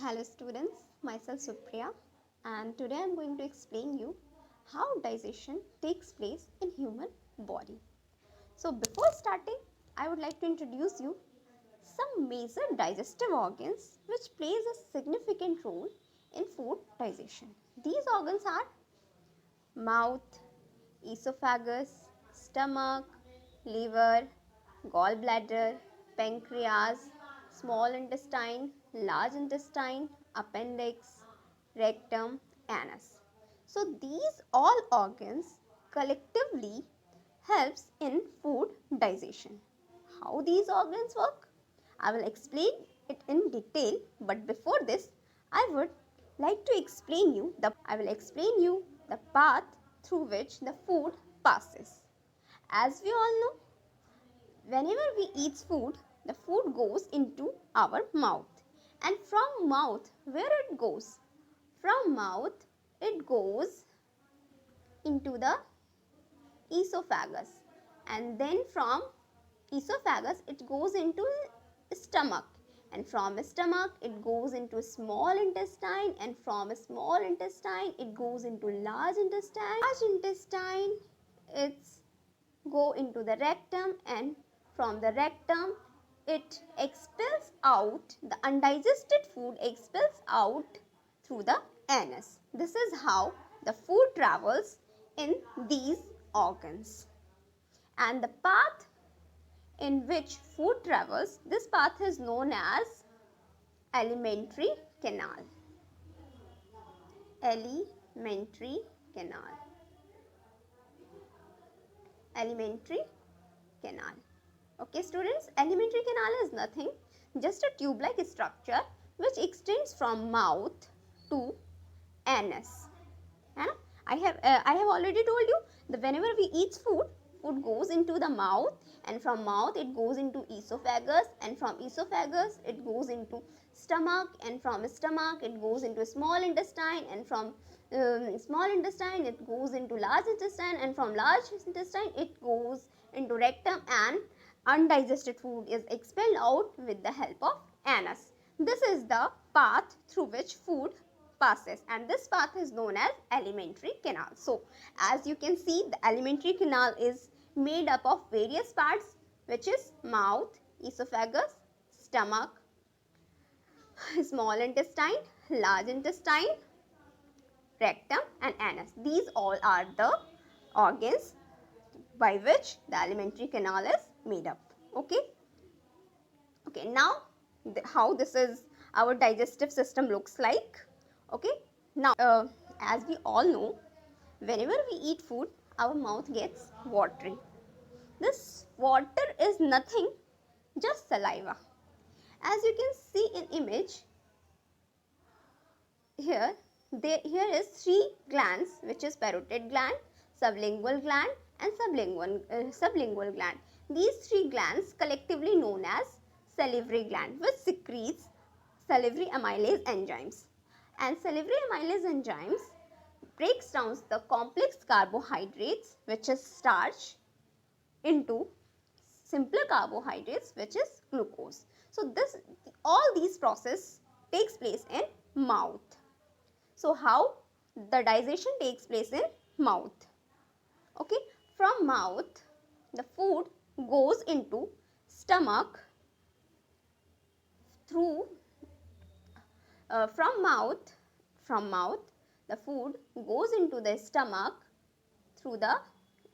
Hello students, myself Supriya and today I am going to explain you how digestion takes place in human body. So before starting, I would like to introduce you some major digestive organs which plays a significant role in food digestion. These organs are mouth, esophagus, stomach, liver, gallbladder, pancreas, small intestine, large intestine, appendix, rectum, anus. So these all organs collectively helps in food digestion. How these organs work? I will explain it in detail, but before this I would like to explain you the path through which the food passes. As we all know, whenever we eat food, the food goes into our mouth. And from mouth, where it goes? From mouth, it goes into the esophagus. And then from esophagus, it goes into stomach. And from stomach, it goes into small intestine. And from small intestine, it goes into large intestine. Large intestine, it's go into the rectum, and from the rectum it expels out the undigested food, expels out through the anus. This is how the food travels in these organs. And the path in which food travels, this path is known as alimentary canal. Alimentary canal. Alimentary canal. Okay students, alimentary canal is nothing, just a tube-like structure which extends from mouth to anus. I have already told you that whenever we eat food, food goes into the mouth, and from mouth it goes into esophagus, and from esophagus it goes into stomach, and from stomach it goes into small intestine, and from small intestine it goes into large intestine, and from large intestine it goes into rectum, and undigested food is expelled out with the help of anus. This is the path through which food passes, and this path is known as alimentary canal. So as you can see, the alimentary canal is made up of various parts, which is mouth, esophagus, stomach, small intestine, large intestine, rectum and anus. These all are the organs by which the alimentary canal is made up. Okay, now how this is our digestive system looks like. Okay, now as we all know, whenever we eat food, our mouth gets watery. This water is nothing, just saliva. As you can see in image here, here is three glands, which is parotid gland, sublingual gland and sublingual gland. These three glands collectively known as salivary gland, which secretes salivary amylase enzymes. And salivary amylase enzymes breaks down the complex carbohydrates, which is starch, into simpler carbohydrates, which is glucose. So all these process takes place in mouth. So how the digestion takes place in mouth? Okay, from mouth the food goes into stomach through from mouth the food goes into the stomach through the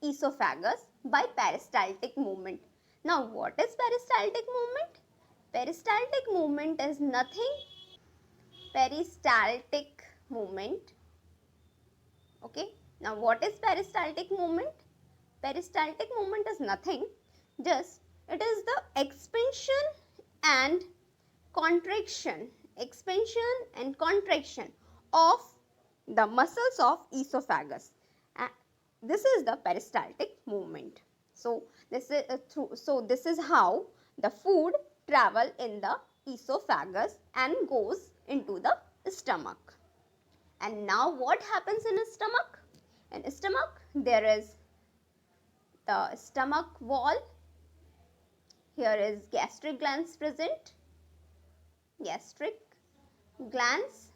esophagus by peristaltic movement. Now what is peristaltic movement? Peristaltic movement is nothing. Peristaltic movement. Okay, now what is peristaltic movement? Peristaltic movement is nothing, just it is the expansion and contraction of the muscles of esophagus. This is the peristaltic movement. So this is how the food travel in the esophagus and goes into the stomach. And now what happens in a stomach? In stomach there is the stomach wall. Here is gastric glands present. Gastric glands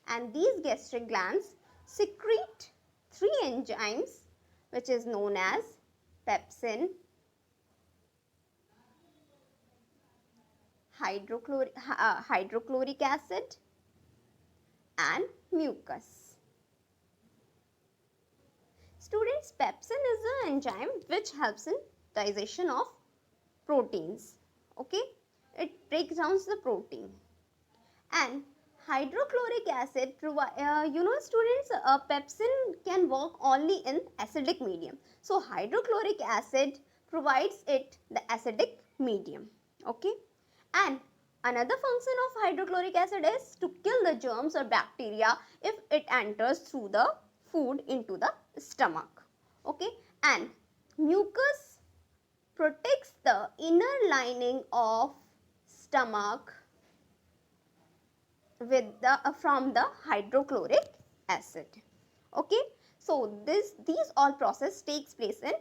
and these gastric glands secrete three enzymes which is known as pepsin, hydrochloric acid and mucus. Students, pepsin is an enzyme which helps in digestion of proteins. Okay, it breaks down the protein. And hydrochloric acid students, pepsin can work only in acidic medium. So hydrochloric acid provides it the acidic medium. Okay, and another function of hydrochloric acid is to kill the germs or bacteria if it enters through the food into the stomach. Okay, and mucus protects the inner lining of stomach with the from the hydrochloric acid. Okay, so these all process takes place in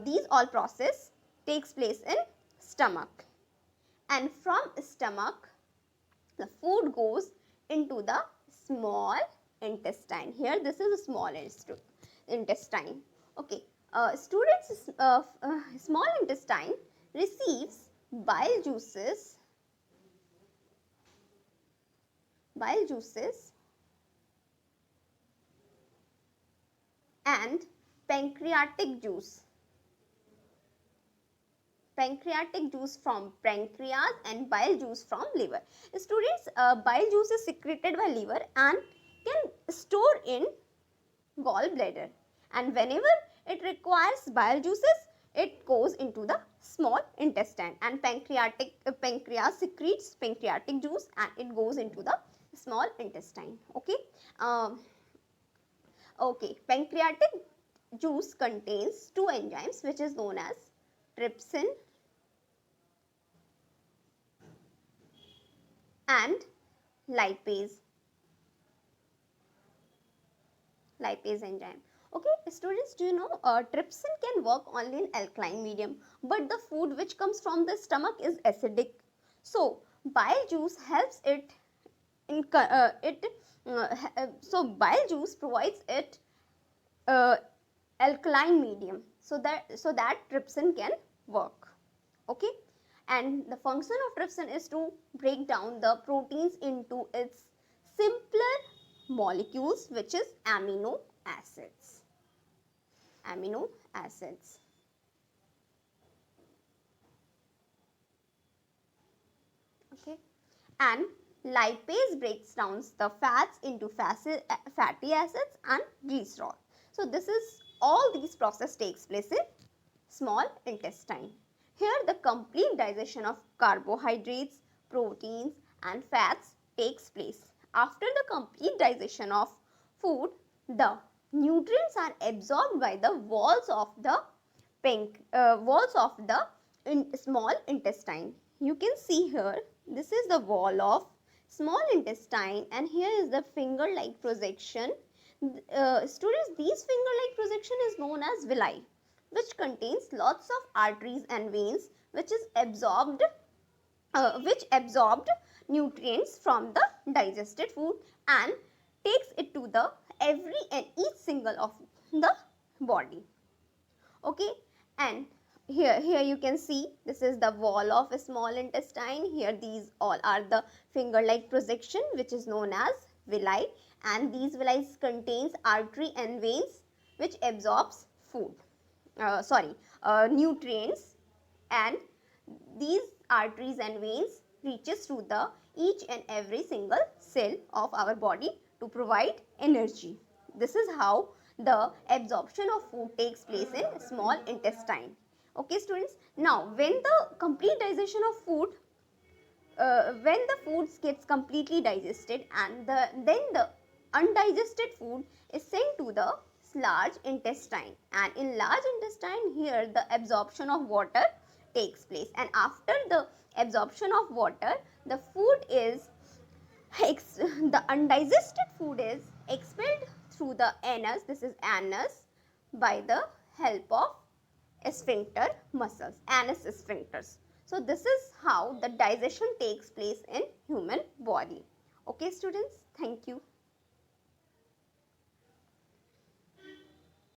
these all process takes place in stomach, and from stomach the food goes into the small intestine. Here this is a small intestine. Okay, students, small intestine receives bile juices and pancreatic juice from pancreas and bile juice from liver. Students, bile juice is secreted by liver and can store in gallbladder, and whenever it requires bile juices it goes into the small intestine, and pancreas secretes pancreatic juice and it goes into the small intestine. Okay, pancreatic juice contains two enzymes which is known as trypsin and lipase enzyme. Okay, students, do you know trypsin can work only in alkaline medium, but the food which comes from the stomach is acidic. So bile juice helps it in so bile juice provides it alkaline medium, so that trypsin can work. Okay, and the function of trypsin is to break down the proteins into its simpler molecules which is amino acids. Okay, and lipase breaks down the fats into fatty acids and glycerol. So this is all these process takes place in small intestine. Here the complete digestion of carbohydrates, proteins and fats takes place. After the complete digestion of food, the nutrients are absorbed by the walls of the small intestine. You can see here, this is the wall of small intestine and here is the finger-like projection. Students, these finger-like projection is known as villi, which contains lots of arteries and veins which absorbed nutrients from the digested food and takes it to the every and each single of the body. Okay, and here you can see this is the wall of a small intestine. Here these all are the finger-like projection which is known as villi, and these villi contains artery and veins which absorbs nutrients, and these arteries and veins reaches through the each and every single cell of our body to provide energy. This is how the absorption of food takes place in small intestine. Okay, students, now when the complete digestion of food, when the food gets completely digested and then the undigested food is sent to the large intestine, and in large intestine here the absorption of water takes place, and after the absorption of water the food is the undigested food is expelled through the anus, this is anus, by the help of sphincter muscles, anus sphincters. So this is how the digestion takes place in human body. Okay students, thank you.